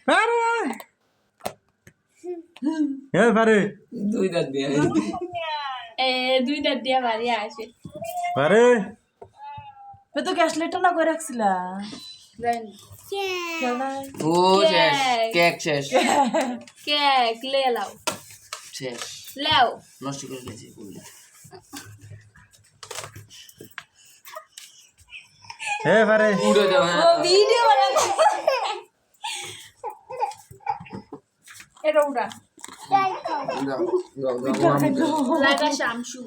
আরে এ পারে দুই দাঁত দিয়ে দুই দাঁত দিয়া বাড়ি আসে পারে তো গ্যাস লাইটটা না করে রাখছিলা ও শেষ কেক শেষ কেক লে লাও শেষ লাও নষ্ট করে গেছি পুরো এ পারে পুরো দাও ও ভিডিও বানাবো এটা উড়া লাগা শামসু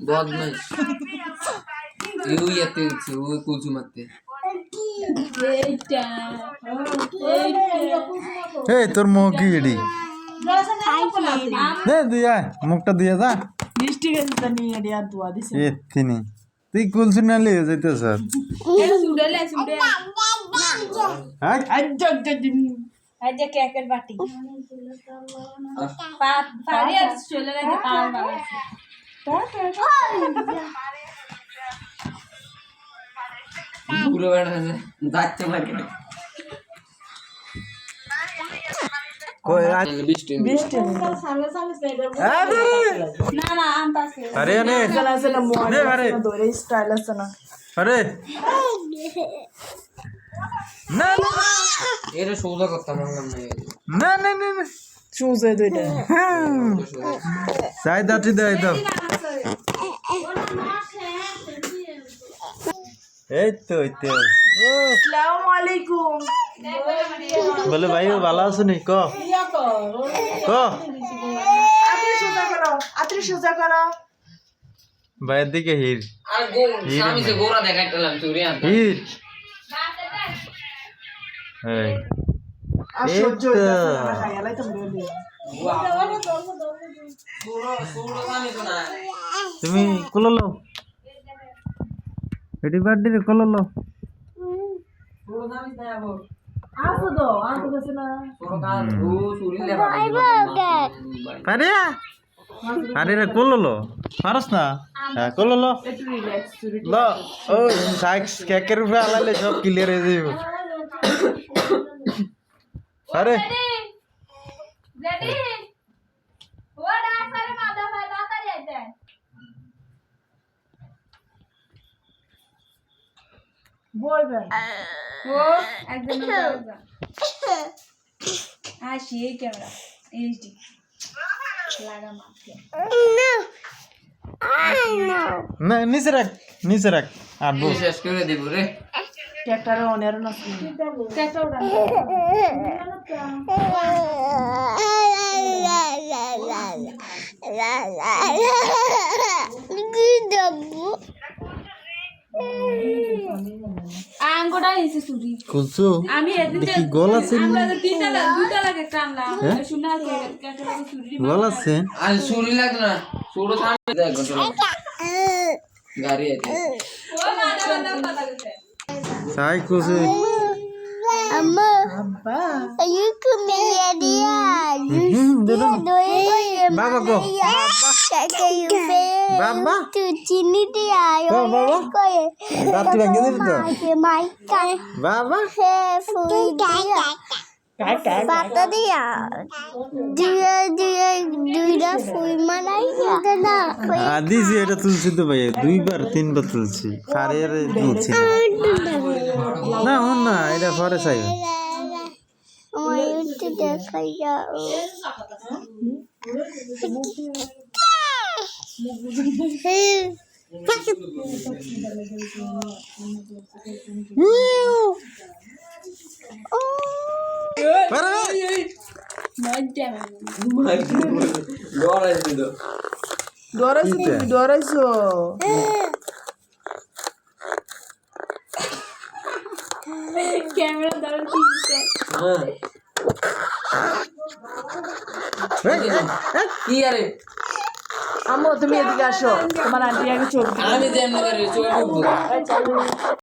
বদমাইশ ইউ ইয়াতে ও কুলচু মারতে এইটা এই তোর মুখ কি এডি দে দিয়া মুখটা দিয়া যা মিষ্টি গেছে নিয়ে দিয়া দুয়া দিছে এ তিনি তুই কুলসু না লিয়ে যাইতেছ এটা সুডলে সুডে হ্যাঁ আজ কেকের বাটি পারি আর চলে লাগে পাল বানাছে পুরো বেড়া আছে যাচ্ছে মার্কেট কই বৃষ্টি মিষ্টি না না আনতাছে আরে নে গলা আছে না মোয়া নে আরে ধরে স্টাইল আছে না আরে না না এটা সোজা করতাম না না না না শুজ এই দুইটা চাই দাটি দে দাও এই তো আসসালামু আলাইকুম বলে ভাই ভালো আছো নি ক ক আত্রি সোজা করো ভাইয়ের দিকে হির আর আমি যে গোরা দেখাইতাম চুরি আনতে হির এই আর সহ্য হইতাছে না খাইয়ালাই তো বলি পুরো জানি তো না তুমি কোলো লো হেডি বার্থডে রে কোলো লো পুরো জানি না আবো আসো তো আসো গেছে না পুরো কাজ ও চুরি লে আরে আরে রে কোলো লো পারস না হ্যাঁ কোলো লো একটু রিল্যাক্স লো ও সাইক্স কেকের উপরে আলালে সব ক্লিয়ার হয়ে যাবে আরে রেডি ও ডান্স করে মাদা ভাই তাড়াতাড়ি আইতে বলবেন ও একদম আসি এই ক্যামেরা এইচডি লাগা মাকে না নিচে রাখ আর বস শেষ করে দেব রে কেকটারে অনের না কেকটা উড়া আঙ্গুটা নিচে চুরি খুলছো আমি এদিকে দেখি গল আছে আমরা তো দুইটা লাগে টানলাম শুনা কেকটা চুরি গল আছে আর চুরি লাগতো না পুরো সামনে দেখ গাড়ি আছে ও মাদা মাদা কথা কইছে সাই কোসে আব্বা বাবা গো বাবা চিনি দিয়া কো বাবা দাঁত ভেঙে দিবি তো বাবা পাতা দিয়া দিয়ে দিয়ে দুইটা ফুল মালাই না দিছি এটা তুলছি তো ভাই দুইবার তিনবার তুলছি ফারে তুলছি না হন না এটা পরে চাই আমার একটু দেখাই যাও ডরাইছো তুমি ডরাইছো ক্যামেরা ধরে কিনতে কি আরে আম্মু তুমি এদিকে আসো তোমার আন্টি আগে ছবি আমি যেমন করে চোখ